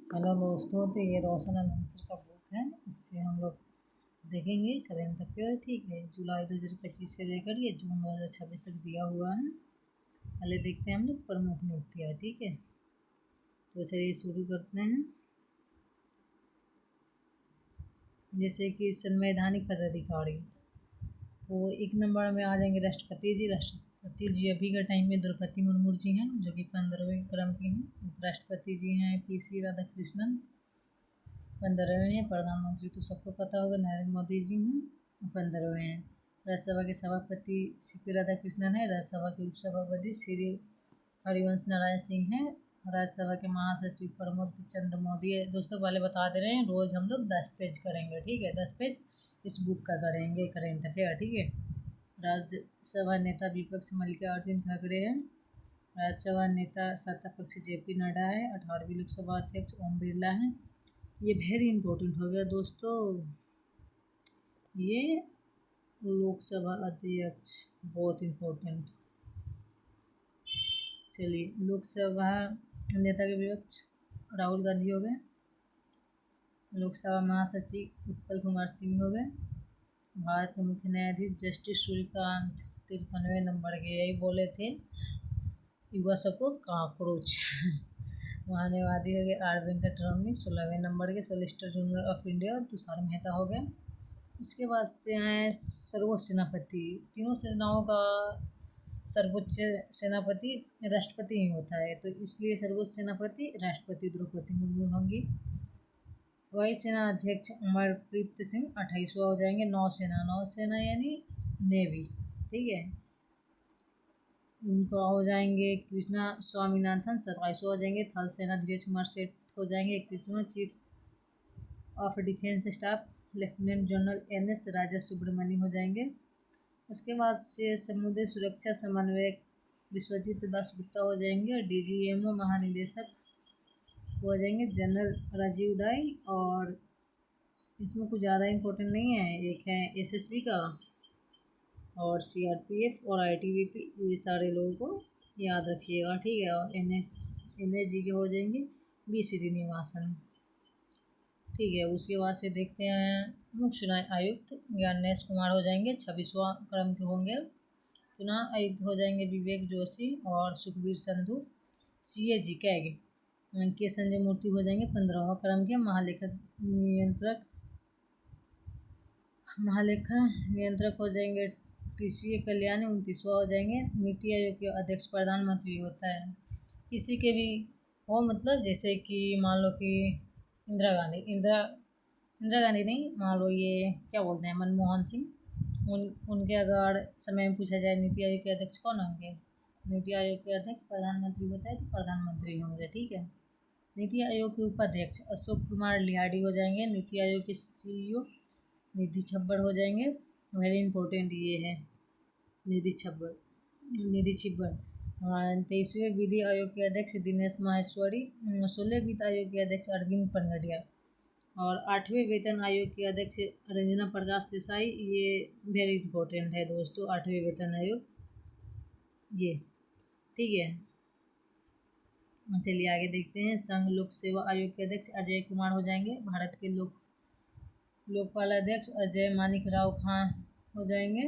Hello दोस्तों, तो ये रोशन आंसर का बुक है। इससे हम लोग देखेंगे करेंट अफेयर। ठीक है, जुलाई 2025 से लेकर ये जून 2026 तक दिया हुआ है। पहले देखते हैं हम लोग प्रमुख नियुक्तियाँ। ठीक है, तो चलिए शुरू करते हैं। जैसे कि संवैधानिक पदाधिकारी, तो 1 नंबर में आ जाएंगे राष्ट्रपति जी। राष्ट्रपति जी अभी के टाइम में द्रौपदी मुर्मू जी हैं, जो कि 15वें क्रम की हैं। उपराष्ट्रपति जी हैं PC राधाकृष्णन, 15वें हैं। प्रधानमंत्री तो सबको पता होगा, नरेंद्र मोदी जी हैं, 15वें हैं। राज्यसभा के सभापति CP राधाकृष्णन है। राज्यसभा के उपसभापति श्री हरिवंश नारायण सिंह हैं। राज्यसभा के महासचिव प्रमोद चंद्र मोदी है। दोस्तों पहले बता दे रहे हैं, रोज़ हम लोग 10 पेज करेंगे। ठीक है, 10 पेज इस बुक का करेंगे करेंट अफेयर। ठीक है, राज्यसभा नेता विपक्ष मल्लिकार्जुन खड़गे हैं। राज्यसभा नेता सत्ता पक्ष JP नड्डा है। 18वीं लोकसभा अध्यक्ष ओम बिरला हैं। ये वेरी इंपॉर्टेंट हो गया दोस्तों, ये लोकसभा अध्यक्ष बहुत इम्पोर्टेंट। चलिए, लोकसभा नेता के विपक्ष राहुल गांधी हो गए। लोकसभा महासचिव उत्पल कुमार सिंह हो गए। भारत के मुख्य न्यायाधीश जस्टिस सूर्यकांत 53वें नंबर के, यही बोले थे युवा सबको कॉकरोच। महान्यायवादी हो गए R वेंकटरमणी 16वें नंबर के। Solicitor general of India Tushar Mehta हो गए। उसके बाद से हैं सर्वोच्च सेनापति। तीनों सेनाओं का सर्वोच्च सेनापति राष्ट्रपति ही होता है, तो इसलिए सर्वोच्च सेनापति राष्ट्रपति द्रौपदी मुर्मू होंगी। वायुसेना अध्यक्ष अमरप्रीत सिंह 28वां हो जाएंगे। नौसेना यानी नेवी। ठीक है, उनका हो जाएंगे कृष्णा स्वामीनाथन 27वां हो जाएंगे। थल सेना धीरज कुमार सेठ हो जाएंगे 31वां। Chief of defence staff lieutenant general NS Raja Subramanyam हो जाएंगे। उसके बाद से समुद्री सुरक्षा समन्वयक विश्वजीत दास गुप्ता हो जाएंगे। DGMO महानिदेशक हो जाएंगे जनरल राजीव दाई। और इसमें कुछ ज़्यादा इम्पोर्टेंट नहीं है, एक है SSB का और CRPF और ITBP, ये सारे लोगों को याद रखिएगा। ठीक है, और NSG के हो जाएंगे B श्रीनिवासन। ठीक है, उसके बाद से देखते हैं मुख्य चुनाव आयुक्त ज्ञानेश कुमार हो जाएंगे, 26वां क्रम के होंगे। चुनाव आयुक्त हो जाएंगे विवेक जोशी और सुखबीर संधू। CAG कैग के संजय मूर्ति हो जाएंगे 15वां क्रम के। महालेखा नियंत्रक हो जाएंगे TCA कल्याणी 29वां हो जाएंगे। नीति आयोग के अध्यक्ष प्रधानमंत्री होता है। किसी के भी हो, मतलब जैसे कि मान लो कि इंदिरा गांधी नहीं, मान लो ये क्या बोलते हैं मनमोहन सिंह, उनके अगर समय में पूछा जाए नीति आयोग के अध्यक्ष कौन होंगे, नीति आयोग के अध्यक्ष प्रधानमंत्री होता है, तो प्रधानमंत्री होंगे। ठीक है, नीति आयोग के उपाध्यक्ष अशोक कुमार लिहाड़ी हो जाएंगे। नीति आयोग के CEO निधि छब्बर हो जाएंगे। वेरी इंपॉर्टेंट ये है निधि छब्बर। 23वें विधि आयोग के अध्यक्ष दिनेश माहेश्वरी। 16वें वित्त आयोग के अध्यक्ष अरविंद पनगड़िया और 8वें वेतन आयोग के अध्यक्ष रंजना प्रकाश देसाई। ये वेरी इंपॉर्टेंट है दोस्तों, 8वें वेतन आयोग ये। ठीक है, चलिए आगे देखते हैं। संघ लोक सेवा आयोग के अध्यक्ष अजय कुमार हो जाएंगे। भारत के लोकपाल अध्यक्ष अजय मानिक राव खान हो जाएंगे।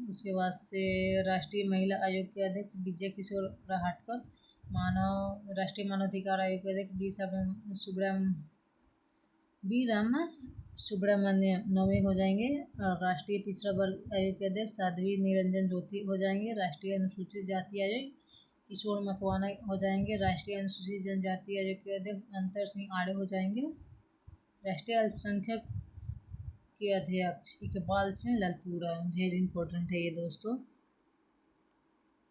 उसके बाद से राष्ट्रीय महिला आयोग के अध्यक्ष विजय किशोर राहटकर। राष्ट्रीय मानवाधिकार आयोग के अध्यक्ष बी रामा सुब्रमण्यम 9वें हो जाएंगे। राष्ट्रीय पिछड़ा वर्ग आयोग के अध्यक्ष साध्वी निरंजन ज्योति हो जाएंगे। राष्ट्रीय अनुसूचित जाति आयोग किशोर मकवाना हो जाएंगे। राष्ट्रीय अनुसूचित जनजाति आयोग के अध्यक्ष अंतर सिंह आर्य हो जाएंगे। राष्ट्रीय अल्पसंख्यक के अध्यक्ष इकबाल सिंह ललपुरा। वेरी इंपॉर्टेंट है ये दोस्तों,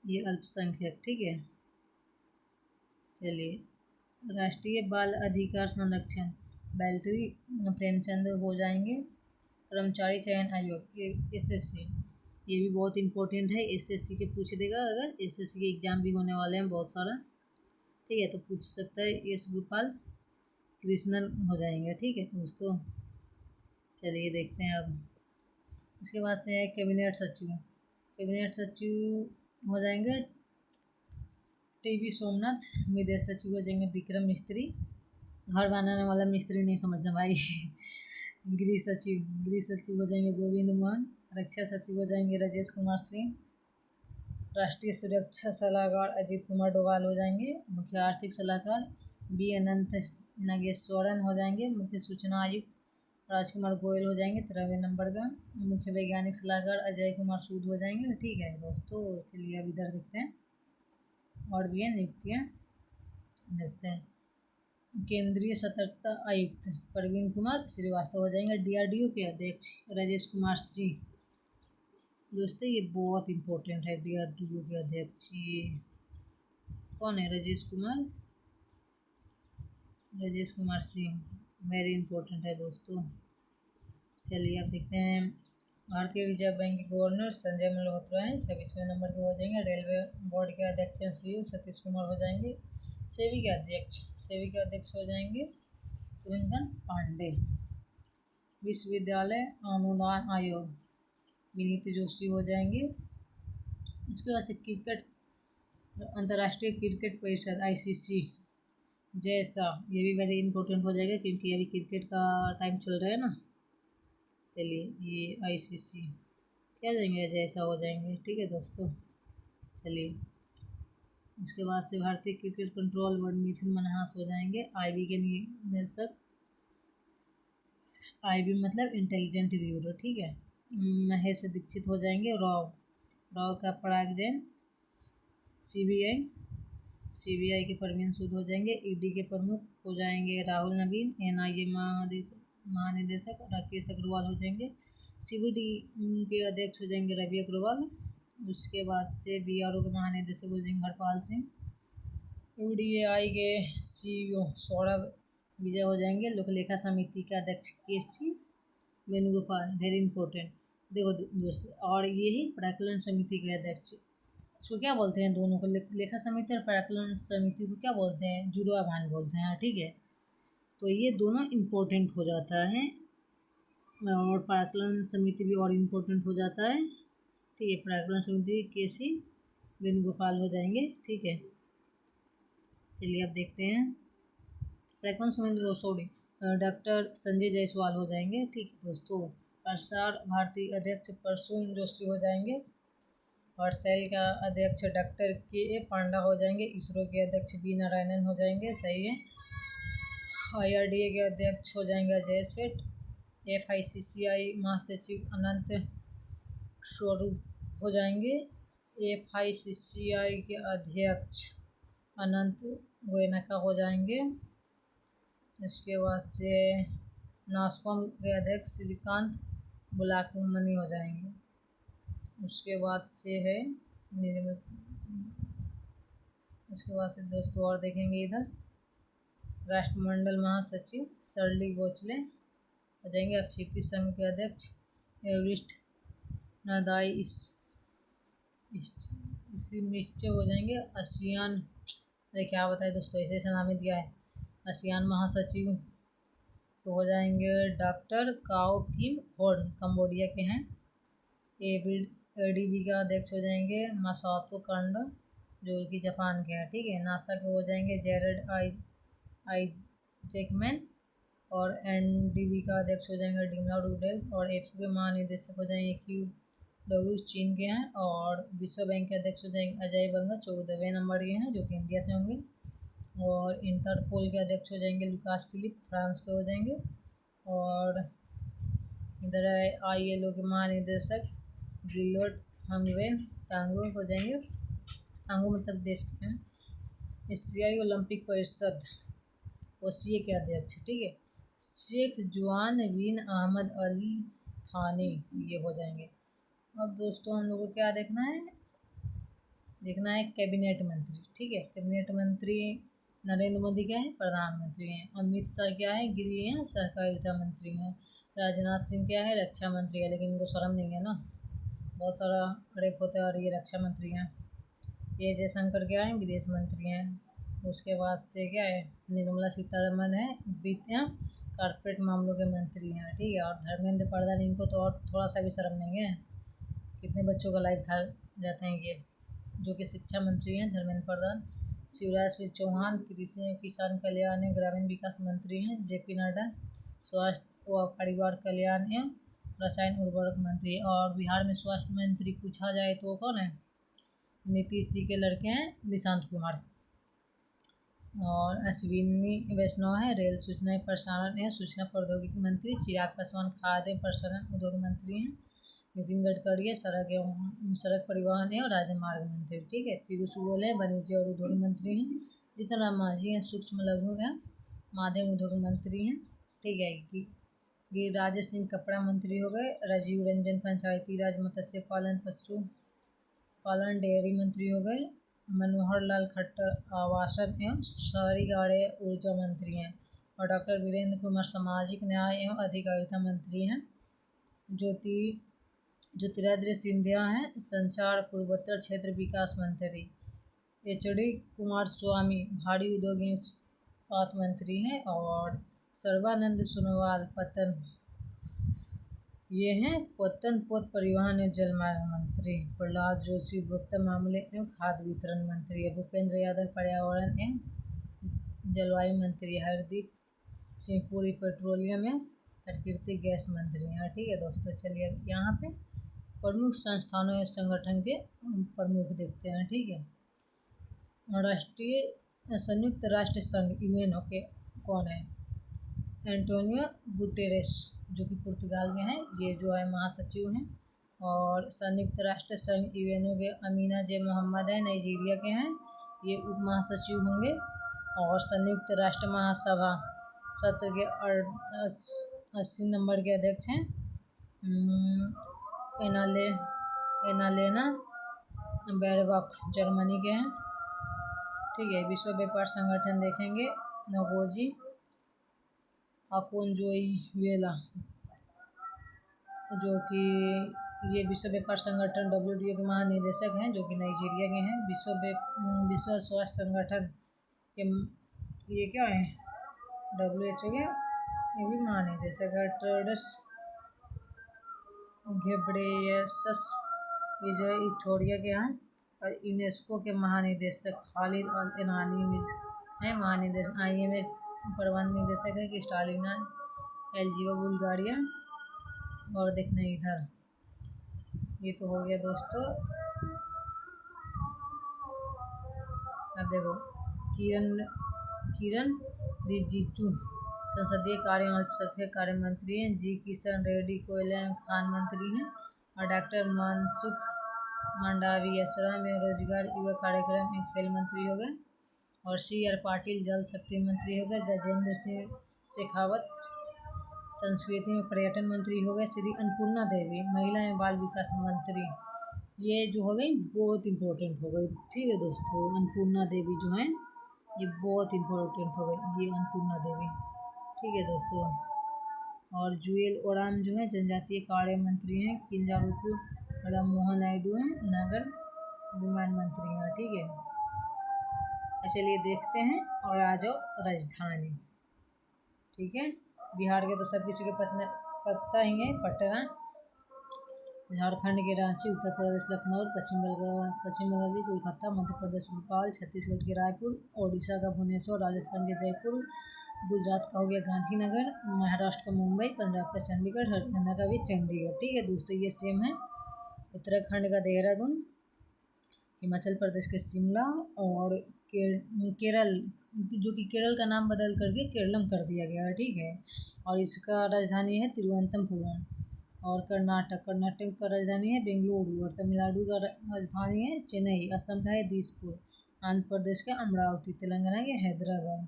ये अल्पसंख्यक। ठीक है, चलिए राष्ट्रीय बाल अधिकार संरक्षण बैल्ट्री प्रेमचंद हो जाएंगे। कर्मचारी चयन आयोग ये SSC, ये भी बहुत इंपॉर्टेंट है। SSC के पूछ देगा, अगर SSC के एग्जाम भी होने वाले हैं बहुत सारा। ठीक है, तो पूछ सकता है। S गोपाल कृष्णन हो जाएंगे। ठीक है दोस्तों, चलिए देखते हैं अब। इसके बाद से है कैबिनेट सचिव। कैबिनेट सचिव हो जाएंगे टीवी सोमनाथ। विदेश सचिव हो जाएंगे विक्रम मिस्त्री। घर बनाने वाला मिस्त्री नहीं समझना भाई। गृह सचिव हो जाएंगे गोविंद मोहन। रक्षा सचिव हो जाएंगे राजेश कुमार सिंह। राष्ट्रीय सुरक्षा सलाहकार अजीत कुमार डोभाल हो जाएंगे। मुख्य आर्थिक सलाहकार बी अनंत नागेश्वरन हो जाएंगे। मुख्य सूचना आयुक्त राजकुमार गोयल हो जाएंगे 13वें नंबर का। मुख्य वैज्ञानिक सलाहकार अजय कुमार सूद हो जाएंगे। ठीक है दोस्तों, चलिए अब इधर देखते हैं और भी है नियुक्तियाँ देखते हैं। केंद्रीय सतर्कता आयुक्त प्रवीण कुमार श्रीवास्तव हो जाएंगे। DRDO के अध्यक्ष राजेश कुमार सिंह। दोस्तों ये बहुत इम्पोर्टेंट है, DRDO के अध्यक्ष ये कौन है? राजेश कुमार सिंह, वेरी इम्पोर्टेंट है दोस्तों। चलिए अब देखते हैं। भारतीय रिजर्व बैंक के गवर्नर संजय मल्होत्रा हैं, 26वें नंबर के हो जाएंगे। रेलवे बोर्ड के अध्यक्ष CEO सतीश कुमार हो जाएंगे। सेबी के अध्यक्ष हो जाएंगे तुहिनकांत पांडे। विश्वविद्यालय अनुदान आयोग विनीत जोशी हो जाएंगे। इसके बाद से क्रिकेट अंतर्राष्ट्रीय क्रिकेट परिषद ICC जय शाह, ये भी वेरी इंपॉर्टेंट हो जाएगा क्योंकि अभी क्रिकेट का टाइम चल रहा है ना। चलिए ये ICC क्या जाएंगे, जय शाह हो जाएंगे। ठीक है दोस्तों, चलिए उसके बाद से भारतीय क्रिकेट कंट्रोल बोर्ड मिथुन मनहास हो जाएंगे। IB के निदेशक, IB मतलब इंटेलिजेंट ब्यूरो। ठीक है, महेश दीक्षित हो जाएंगे। राव का पराग जैन। CBI के परवीन सूद हो जाएंगे। ED के प्रमुख हो जाएंगे राहुल नवीन। NIA महानिदेशक राकेश अग्रवाल हो जाएंगे। CBD के अध्यक्ष हो जाएंगे रवि अग्रवाल। उसके बाद से BRO के महानिदेशक हो जाएंगे हरपाल सिंह। UDAI के CEO सौरभ विजय हो जाएंगे। लोक लेखा समिति के अध्यक्ष KC वेणुगोपाल, वेरी इंपॉर्टेंट। देखो दोस्तों, और ये ही प्राक्कलन समिति के अध्यक्ष, इसको क्या बोलते हैं? दोनों को, लेखा समिति और प्राक्कलन समिति को क्या बोलते हैं? जुड़वा भान बोलते हैं। ठीक है, तो ये दोनों इम्पोर्टेंट हो जाता है और प्राक्कलन समिति भी और इम्पोर्टेंट हो जाता है। ठीक है, प्राक्कलन समिति KC वेणुगोपाल हो जाएंगे। ठीक है, चलिए अब देखते हैं। प्राक्कलन समिति डॉक्टर संजय जायसवाल हो जाएंगे। ठीक है दोस्तों। प्रसार भारती अध्यक्ष प्रसून जोशी हो जाएंगे और सेल का अध्यक्ष डॉक्टर KA पांडा हो जाएंगे। इसरो के अध्यक्ष B नारायणन हो जाएंगे। सही है। IRDA के अध्यक्ष हो जाएंगे अजय सेठ। FICCI महासचिव अनंत स्वरूप हो जाएंगे। FICCI के अध्यक्ष अनंत गोयनका हो जाएंगे। इसके बाद से नास्कॉम के अध्यक्ष श्रीकांत बुलाकुमनी हो जाएंगे। उसके बाद से है दोस्तों और देखेंगे इधर राष्ट्रमंडल महासचिव शर्ली बोचले हो जाएंगे। अफ्रीकी संघ के अध्यक्ष एवरिस्ट नादाई इसी निश्चय हो जाएंगे। आसियान, अरे क्या बताए दोस्तों, ऐसे नाम दिया है। आसियान महासचिव तो हो जाएंगे डॉक्टर काओ किम हॉर्न, कंबोडिया के हैं। ADB का अध्यक्ष हो जाएंगे मासातो कांडा, जो कि जापान के हैं। ठीक है, नासा के हो जाएंगे जेरेड आइजैकमैन और NDB का अध्यक्ष हो जाएंगे डिमला रूडेल और FAO के महानिदेशक हो जाएंगे QW, चीन के हैं। और विश्व बैंक के अध्यक्ष हो जाएंगे अजय बंगा, 14वें नंबर के हैं, जो कि इंडिया से होंगे। और इंटरपोल के अध्यक्ष हो जाएंगे लुकास फिलिप, फ्रांस के हो जाएंगे। और इधर ILO के महानिदेशक गिलोट हंगवे टांगो हो जाएंगे। टांगो मतलब देश के हैं। एशियाई ओलंपिक परिषद OCA के अध्यक्ष। ठीक है, शेख जुआन बिन अहमद अली थानी ये हो जाएंगे। अब दोस्तों हम लोग को क्या देखना है? कैबिनेट मंत्री। ठीक है, कैबिनेट मंत्री नरेंद्र मोदी क्या है? प्रधानमंत्री हैं। अमित शाह क्या है? गृह हैं, सहकारिता मंत्री हैं। राजनाथ सिंह क्या है? रक्षा मंत्री है, लेकिन इनको शर्म नहीं है ना, बहुत सारा रेप होता है और ये रक्षा मंत्री हैं। ये जयशंकर क्या है? विदेश मंत्री हैं। उसके बाद से क्या है? निर्मला सीतारमन है, वित्त कॉर्पोरेट मामलों के मंत्री हैं। ठीक है, और धर्मेंद्र प्रधान, इनको तो और थोड़ा सा भी शर्म नहीं है, कितने बच्चों का लाइफ खा जाते हैं ये, जो कि शिक्षा मंत्री हैं धर्मेंद्र प्रधान। शिवराज सिंह चौहान कृषि एवं किसान कल्याण एवं ग्रामीण विकास मंत्री हैं। जेपी नड्डा स्वास्थ्य व परिवार कल्याण एवं रसायन उर्वरक मंत्री। और बिहार में स्वास्थ्य मंत्री पूछा जाए तो कौन है? नीतीश जी के लड़के हैं निशांत कुमार। और अश्विनी वैष्णव है रेल सूचना प्रसारण एवं सूचना प्रौद्योगिकी मंत्री। चिराग पासवान खाद्य एवं प्रसारण उद्योग मंत्री हैं। नितिन गडकरी है सड़क परिवहन एवं राजमार्ग मंत्री। ठीक है। पीयूष गोयल है वाणिज्य और उद्योग मंत्री हैं। जीतन राम मांझी हैं सूक्ष्म लघु एवं माध्यम उद्योग मंत्री हैं। ठीक है। गिरिराज सिंह कपड़ा मंत्री हो गए। राजीव रंजन पंचायती राज मत्स्य पालन पशु पालन डेयरी मंत्री हो गए। मनोहर लाल खट्टर आवासन एवं शहरी कार्य ऊर्जा मंत्री हैं। और डॉक्टर वीरेंद्र कुमार सामाजिक न्याय एवं अधिकारिता मंत्री हैं। ज्योतिरादित्य सिंधिया हैं संचार पूर्वोत्तर क्षेत्र विकास मंत्री। HD कुमार स्वामी भारी उद्योग एवं इस्पात मंत्री हैं। और सर्बानंद सोनोवाल पत्तन पोत परिवहन एवं जलमार्ग मंत्री। प्रहलाद जोशी उपभोक्ता मामले एवं खाद्य वितरण मंत्री है। भूपेंद्र यादव पर्यावरण एवं जलवायु मंत्री। हरदीप सिंह पुरी पेट्रोलियम एवं प्राकृतिक गैस मंत्री हैं। ठीक है दोस्तों, चलिए यहाँ पे प्रमुख संस्थानों या संगठन के प्रमुख देखते हैं। ठीक है। संयुक्त राष्ट्र संघ यूएनओ के कौन है? एंटोनियो गुटेरेस जो कि पुर्तगाल के हैं, ये जो है महासचिव हैं। और संयुक्त राष्ट्र संघ यूएनओ के अमीना जे मोहम्मद है नाइजीरिया के हैं, ये उप महासचिव होंगे। और संयुक्त राष्ट्र महासभा सत्र के 80 नंबर के अध्यक्ष हैं एनालेना बैरबॉक जर्मनी के हैं। ठीक है। विश्व व्यापार संगठन देखेंगे नगोजी अकोंजोइवेला जो कि ये विश्व व्यापार संगठन WTO के महानिदेशक हैं जो कि नाइजीरिया के हैं। विश्व स्वास्थ्य संगठन के ये क्या है? WHO के ये भी महानिदेशक है। टेड्रोस घेब्रेयेसस ये जो है इथोपिया के हैं। और यूनेस्को के महानिदेशक खालिद अल एनानी है महानिदेशक। IMF प्रबंध निदेशक है कि स्टालिना एल्जिवा बुल्गारिया। और देखना इधर ये तो हो गया दोस्तों। अब देखो किरण रिजिजू संसदीय कार्य और अल्पसंख्यक कार्य मंत्री हैं। जी किशन रेड्डी कोयला एवं खान मंत्री हैं। और डॉक्टर मनसुख मंडाविया श्रम एवं रोजगार युवा कार्यक्रम एवं खेल मंत्री हो गए। और CR पाटिल जल शक्ति मंत्री हो गए। गजेंद्र सिंह शेखावत संस्कृति एवं पर्यटन मंत्री हो गए। श्री अन्नपूर्णा देवी महिला एवं बाल विकास मंत्री, ये जो हो गई बहुत इम्पोर्टेंट हो गई। ठीक है दोस्तों, अन्नपूर्णा देवी जो हैं ये बहुत इम्पोर्टेंट हो गई, ये अन्नपूर्णा देवी। ठीक है दोस्तों। और जुएल ओराम जो है जनजातीय कार्य मंत्री हैं। किंजारुकु राममोहन नायडू हैं नगर विमान मंत्री हैं। ठीक है। चलिए देखते हैं और आ जाओ राजधानी। ठीक है। बिहार के तो सब किसी को पता ही है। पटना, झारखंड के रांची, उत्तर प्रदेश लखनऊ, पश्चिम बंगाल की कोलकाता, मध्य प्रदेश भोपाल, छत्तीसगढ़ के रायपुर, ओडिशा का भुवनेश्वर, राजस्थान के जयपुर, गुजरात का हो गया गांधीनगर, महाराष्ट्र का मुंबई, पंजाब का चंडीगढ़, हरियाणा का भी चंडीगढ़। ठीक है दोस्तों, ये सेम है। उत्तराखंड का देहरादून, हिमाचल प्रदेश के शिमला, और केरल जो कि केरल का नाम बदल करके केरलम कर दिया गया है। ठीक है। और इसका राजधानी है तिरुवनंतपुरम। और कर्नाटक का राजधानी है बेंगलुरु। और तमिलनाडु का राजधानी है चेन्नई। असम का है दिसपुर। आंध्र प्रदेश का अमरावती। तेलंगाना के हैदराबाद।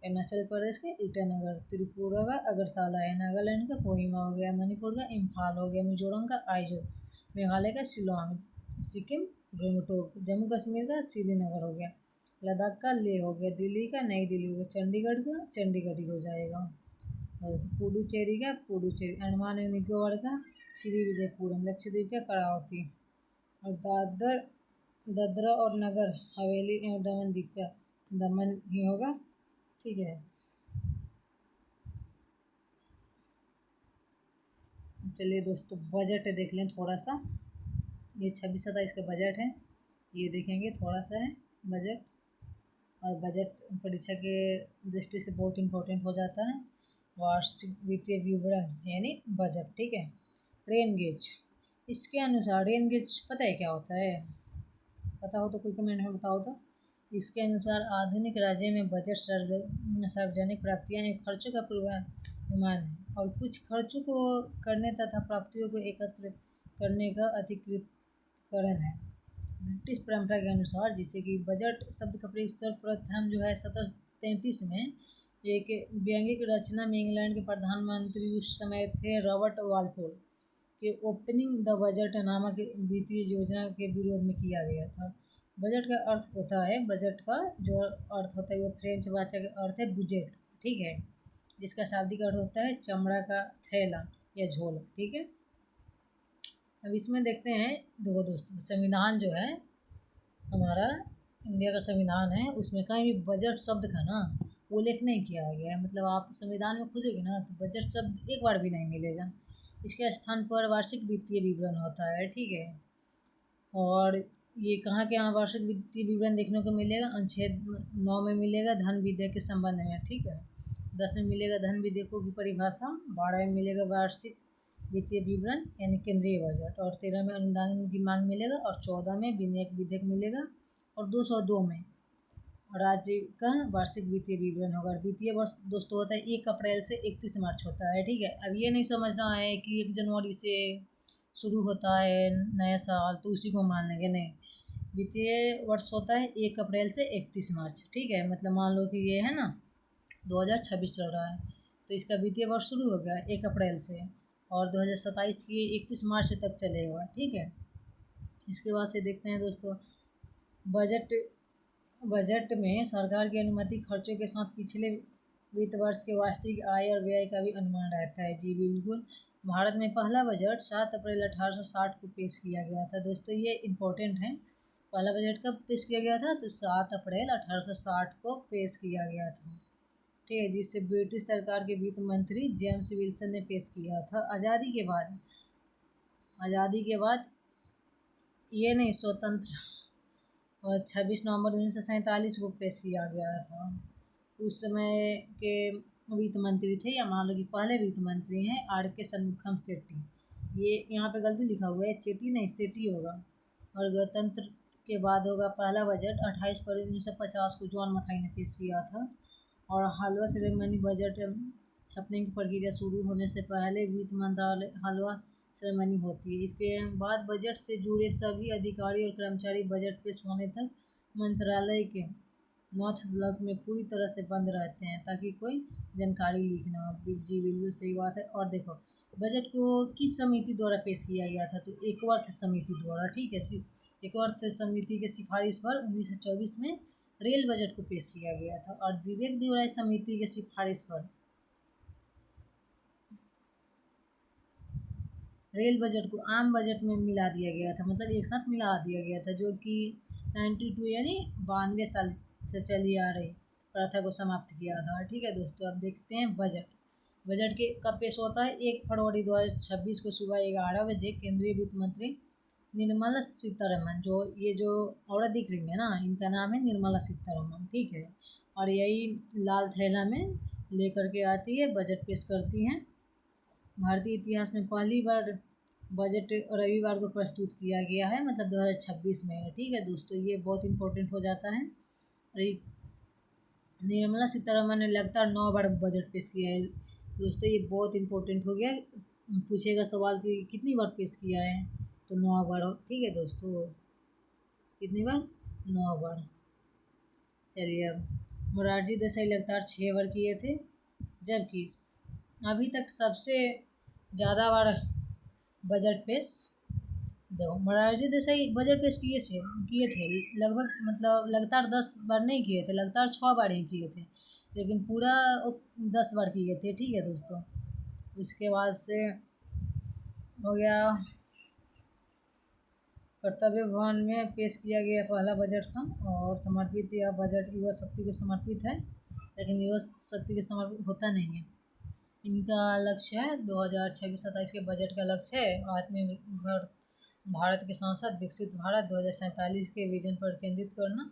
अरुणाचल प्रदेश का ईटानगर। त्रिपुरा का अगरतला है। नागालैंड का कोहिमा हो गया। मणिपुर का इम्फाल हो गया। मिजोरम का आइजोल। मेघालय का शिलोंग। सिक्किम गंगटोक। जम्मू कश्मीर का श्रीनगर हो गया। लद्दाख का लेह हो गया। दिल्ली का नई दिल्ली हो गया। चंडीगढ़ का चंडीगढ़ ही हो जाएगा। पुडुचेरी का पुडुचेरी। अंडमान एवं निकोबार का श्री विजयपुरम। लक्षद्वीप का करावती। और दादरा और नगर हवेली एवं दमन द्वीप का दमन ही होगा। ठीक है। चलिए दोस्तों बजट देख लें थोड़ा सा। ये 26-27 का बजट है, ये देखेंगे थोड़ा सा है बजट। और बजट परीक्षा के दृष्टि से बहुत इम्पोर्टेंट हो जाता है। वार्षिक वित्तीय विवरण यानी बजट, ठीक है। रेन गेज, इसके अनुसार रेन गेज पता है क्या होता है? पता हो तो कोई कमेंट में बताओ तो। इसके अनुसार आधुनिक राज्य में बजट सार्वजनिक प्राप्तियां एक खर्चों का पूर्वानुमान है और कुछ खर्चों को करने तथा प्राप्तियों को एकत्र करने का अधिकृतकरण है। ब्रिटिश परंपरा के अनुसार, जैसे कि बजट शब्द का प्रयोग सर्वप्रथम जो है 1733 में एक व्यंग्य की रचना में इंग्लैंड के प्रधानमंत्री उस समय थे रॉबर्ट वालपोल के ओपनिंग द बजट नामक वित्तीय योजना के विरोध में किया गया था। बजट का अर्थ होता है, बजट का जो अर्थ होता है वो फ्रेंच भाषा का अर्थ है बुजेट, ठीक है, जिसका शाब्दिक अर्थ होता है चमड़ा का थैला या झोला, ठीक है। अब इसमें देखते हैं, देखो दोस्तों, संविधान जो है हमारा इंडिया का संविधान है, उसमें कहीं भी बजट शब्द का ना उल्लेख नहीं किया गया है। मतलब आप संविधान में खोजोगे ना तो बजट शब्द एक बार भी नहीं मिलेगा। इसके स्थान पर वार्षिक वित्तीय विवरण होता है, ठीक है। और ये कहाँ के यहाँ वार्षिक वित्तीय विवरण देखने को मिलेगा? अनुच्छेद 9 में मिलेगा धन विधेयक के संबंध में, ठीक है। 10 में मिलेगा धन विधेयकों की परिभाषा, 12 में मिलेगा वार्षिक वित्तीय विवरण यानी केंद्रीय बजट, और 13 में अनुदान की मांग मिलेगा, और 14 में विनियोग विधेयक मिलेगा, और 202 में राज्य का वार्षिक वित्तीय विवरण होगा। वित्तीय वर्ष दोस्तों होता है 1 अप्रैल से 31 मार्च होता है, ठीक है। अब ये नहीं समझना है कि 1 जनवरी से शुरू होता है नया साल तो उसी को मान लेंगे, नहीं। वित्तीय वर्ष होता है 1 अप्रैल से 31 मार्च, ठीक है। मतलब मान लो कि ये है ना 2026 चल रहा है तो इसका वित्तीय वर्ष शुरू हो गया 1 अप्रैल से, और 2027 की 31 मार्च तक चलेगा, ठीक है। इसके बाद से देखते हैं दोस्तों, बजट में सरकार की अनुमति खर्चों के साथ पिछले वित्त वर्ष के वास्तविक आय और व्यय का भी अनुमान रहता है। जी बिल्कुल। भारत में पहला बजट 7 अप्रैल 1860 को पेश किया गया था। दोस्तों ये इम्पोर्टेंट है, पहला बजट कब पेश किया गया था? तो 7 अप्रैल 1860 को पेश किया गया था, ठीक है, जिसे ब्रिटिश सरकार के वित्त मंत्री जेम्स विल्सन ने पेश किया था। आज़ादी के बाद ये नहीं, स्वतंत्र और 26 नवंबर 1947 को पेश किया गया था। उस समय के वित्त मंत्री थे, या मान लो कि पहले वित्त मंत्री हैं आर.के. शनमुखम शेट्टी। ये यहाँ पे गलती लिखा हुआ है, चेट्टी नहीं शेट्टी होगा। और गणतंत्र के बाद होगा पहला बजट 28 फरवरी 1950 को जॉन मथाई ने पेश किया था। और हलवा सेरेमनी बजट छपने की प्रक्रिया शुरू होने से पहले वित्त मंत्रालय हलवा सेरेमनी होती है। इसके बाद बजट से जुड़े सभी अधिकारी और कर्मचारी बजट पेश होने तक मंत्रालय के नॉर्थ ब्लॉक में पूरी तरह से बंद रहते हैं ताकि कोई जानकारी लीक ना हो। जी बिल्कुल सही बात है। और देखो बजट को किस समिति द्वारा पेश किया गया था? तो एकवर्थ समिति द्वारा, ठीक है। एकवर्थ समिति के सिफारिश पर 1924 में रेल बजट को पेश किया गया था, और विवेक देवराय समिति के सिफारिश पर रेल बजट को आम बजट में मिला दिया गया था। मतलब एक साथ मिला दिया गया था, जो कि 92 यानी 92 साल से चली आ रही प्रथा को समाप्त किया था, ठीक है दोस्तों। अब देखते हैं बजट के कब पेश होता है? 1 फरवरी 2026 को सुबह 11 बजे केंद्रीय वित्त मंत्री निर्मला सीतारमन, जो औरत दिख रही है ना, इनका नाम है निर्मला सीतारमन, ठीक है। और यही लाल थैला में लेकर के आती है, बजट पेश करती हैं। भारतीय इतिहास में पहली बार बजट रविवार को प्रस्तुत किया गया है, मतलब 2026 में, ठीक है दोस्तों। ये बहुत इम्पोर्टेंट हो जाता है। निर्मला सीतारमन ने लगातार 9 बार बजट पेश किया है दोस्तों, ये बहुत इम्पोर्टेंट हो गया। पूछेगा सवाल कि कितनी बार पेश किया है, तो 9 बार, ठीक है दोस्तों। कितनी बार? 9 बार। चलिए, अब मोरारजी देसाई लगातार 6 बार किए थे, जबकि अभी तक सबसे ज़्यादा बार बजट पेश, देखो मोरारजी देसाई बजट पेश किए थे लगभग, मतलब लगातार 10 बार नहीं किए थे, लगातार 6 बार ही किए थे, लेकिन पूरा 10 बार किए थे, ठीक है दोस्तों। उसके बाद से हो गया कर्तव्य भवन में पेश किया गया पहला बजट था, और समर्पित यह बजट युवा शक्ति को समर्पित है, लेकिन युवा शक्ति के समर्पित होता नहीं है। इनका लक्ष्य है 2026-27 के बजट का लक्ष्य है आत्मनिर्भर भारत के सांसद विकसित भारत 2047 के विजन पर केंद्रित करना।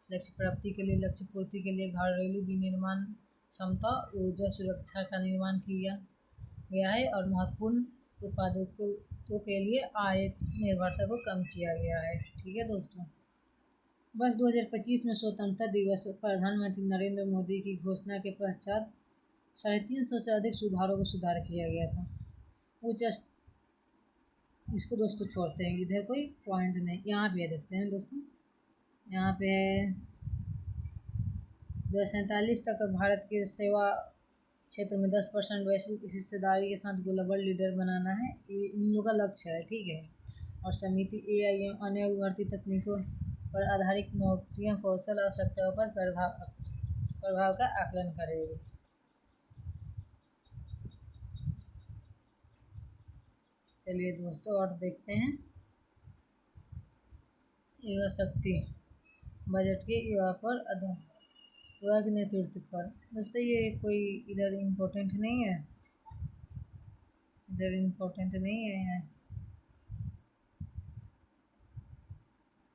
लक्ष्य प्राप्ति के लिए, लक्ष्य पूर्ति के लिए घरेलू विनिर्माण क्षमता, ऊर्जा सुरक्षा का निर्माण किया गया है और महत्वपूर्ण उत्पादकों के लिए आयात निर्भरता को कम किया गया है। ठीक है दोस्तों, वर्ष 2025 में स्वतंत्रता दिवस पर प्रधानमंत्री नरेंद्र मोदी की घोषणा के पश्चात 350 से अधिक सुधारों को सुधार किया गया था। इसको दोस्तों छोड़ते हैं, इधर कोई पॉइंट नहीं। यहाँ पे देखते हैं दोस्तों, यहाँ पे 2047 तक भारत के सेवा क्षेत्र में 10% वैश्विक हिस्सेदारी के साथ ग्लोबल लीडर बनाना है, ये इन लोगों का लक्ष्य है। ठीक है, और समिति AI अन्य उभरती तकनीकों पर आधारित नौकरियां, कौशल आवश्यकताओं पर प्रभाव का आकलन करेगी। चलिए दोस्तों और देखते हैं, युवा शक्ति बजट के युवा पर युवा के नेतृत्व पर। दोस्तों ये कोई इधर इम्पोर्टेंट नहीं है, इधर इम्पोर्टेंट नहीं है,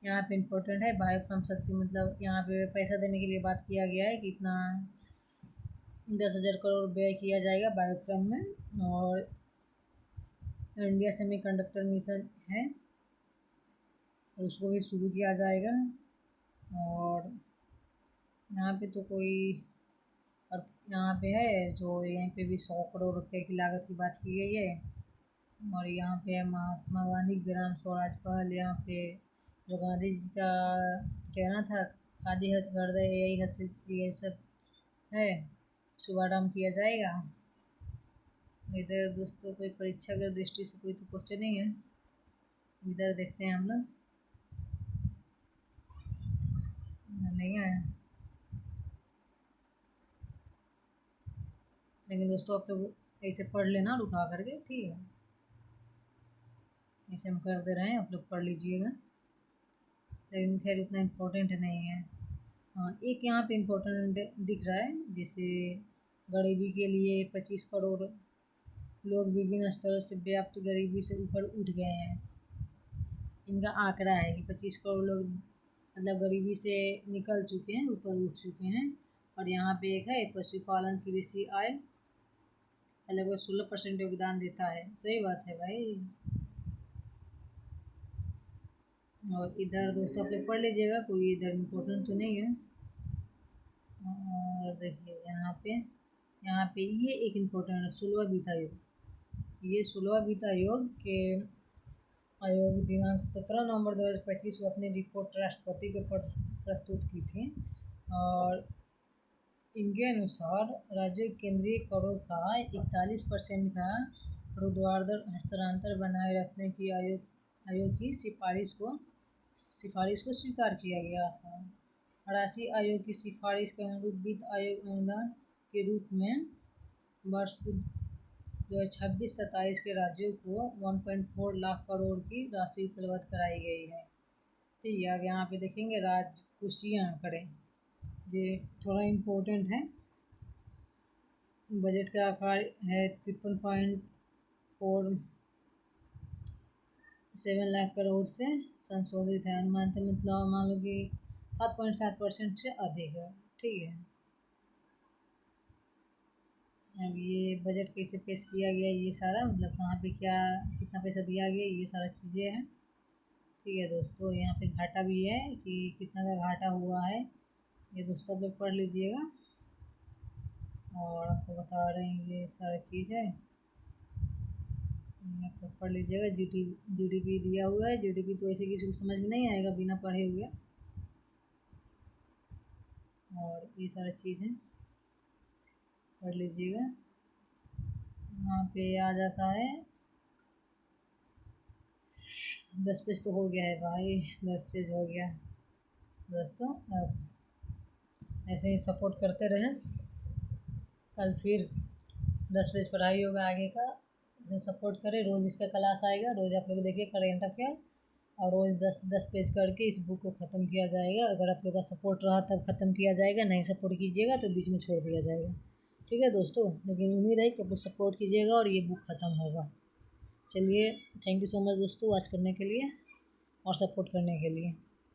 यहाँ पे इम्पोर्टेंट है बायोफ्रॉम शक्ति। मतलब यहाँ पे पैसा देने के लिए बात किया गया है कि इतना 10,000 करोड़ व्यय किया जाएगा बायोफ्रॉम में, और इंडिया सेमीकंडक्टर मिशन है उसको भी शुरू किया जाएगा। और यहाँ पे तो कोई, और यहाँ पे है जो यहाँ पे भी 100 करोड़ रुपए की लागत की बात की गई है। और यहाँ पे है महात्मा गांधी ग्राम स्वराज पहल, यहाँ पे जो गांधी जी का कहना था खादी हथ कर दे, यही सब है, शुभारम्भ किया जाएगा। इधर दोस्तों कोई परीक्षा की दृष्टि से कोई तो क्वेश्चन नहीं है, इधर देखते हैं हम लोग, नहीं आया। लेकिन दोस्तों आप लोग ऐसे पढ़ लेना रुका करके, ठीक है, ऐसे हम कर दे रहे हैं, आप लोग पढ़ लीजिएगा। लेकिन खैर उतना इम्पोर्टेंट नहीं है। हाँ, एक यहाँ पे इम्पोर्टेंट दिख रहा है, जैसे गरीबी के लिए 25 करोड़ लोग विभिन्न स्तरों से व्याप्त गरीबी से ऊपर उठ गए हैं। इनका आंकड़ा है कि 25 करोड़ लोग मतलब गरीबी से निकल चुके हैं, ऊपर उठ चुके हैं। और यहाँ पे एक है पशुपालन कृषि आय लगभग 16% योगदान देता है। सही बात है भाई। और इधर दोस्तों आप लोग पढ़ लीजिएगा, कोई इधर इम्पोर्टेंट तो नहीं है। और देखिए यहाँ पे ये एक इम्पोर्टेंट है 16वां वित्त आयोग। ये 16वां वित्त आयोग के आयोग दिनांक 17 नवंबर 2025 को अपनी रिपोर्ट राष्ट्रपति को प्रस्तुत की थी। और इनके अनुसार राज्य केंद्रीय करों का 41% का ऊर्ध्वाधर हस्तांतरण बनाए रखने की आयोग की सिफारिश को स्वीकार किया गया था। राशि आयोग की सिफारिश के अनुरूप वित्त आयोग अनुदान के रूप में वर्ष 2026-27 के राज्यों को 1.4 लाख करोड़ की राशि उपलब्ध कराई गई है। ठीक है, अब यहाँ पे देखेंगे राजकोषीय आंकड़े, ये थोड़ा इम्पोर्टेंट है। बजट का आकार है 53.47 लाख करोड़ से संशोधित है। अनुमानित मतलब मान लो कि 7.7% से अधिक है। ठीक है, अब ये बजट कैसे पेश किया गया, ये सारा मतलब कहाँ पे क्या कितना पैसा दिया गया, ये सारा चीज़ें हैं। ठीक है दोस्तों, यहाँ पे घाटा भी है कि कितना का घाटा हुआ है, ये दोस्तों आप लोग पढ़ लीजिएगा। और आपको बता रहे हैं ये सारी चीज़ है, आप लोग पढ़ लीजिएगा। जीडीपी दिया हुआ है। जीडीपी तो ऐसे किसी को समझ में नहीं आएगा बिना पढ़े हुए। और ये सारी चीज़ है, पढ़ लीजिएगा। यहाँ पे आ जाता है 10 पेज तो हो गया है भाई, 10 पेज हो गया दोस्तों। अब ऐसे ही सपोर्ट करते रहें, कल फिर 10 पेज पढ़ाई होगा आगे का। ऐसे सपोर्ट करें, रोज़ इसका क्लास आएगा, रोज़ आप लोग देखिए करेंट अफेयर, और रोज़ 10 पेज करके इस बुक को ख़त्म किया जाएगा। अगर आप लोग का सपोर्ट रहा तब ख़त्म किया जाएगा, नहीं सपोर्ट कीजिएगा तो बीच में छोड़ दिया जाएगा। ठीक है दोस्तों, लेकिन उम्मीद है कि आप लोग सपोर्ट कीजिएगा और ये बुक ख़त्म होगा। चलिए, थैंक यू सो मच दोस्तों वॉच करने के लिए और सपोर्ट करने के लिए।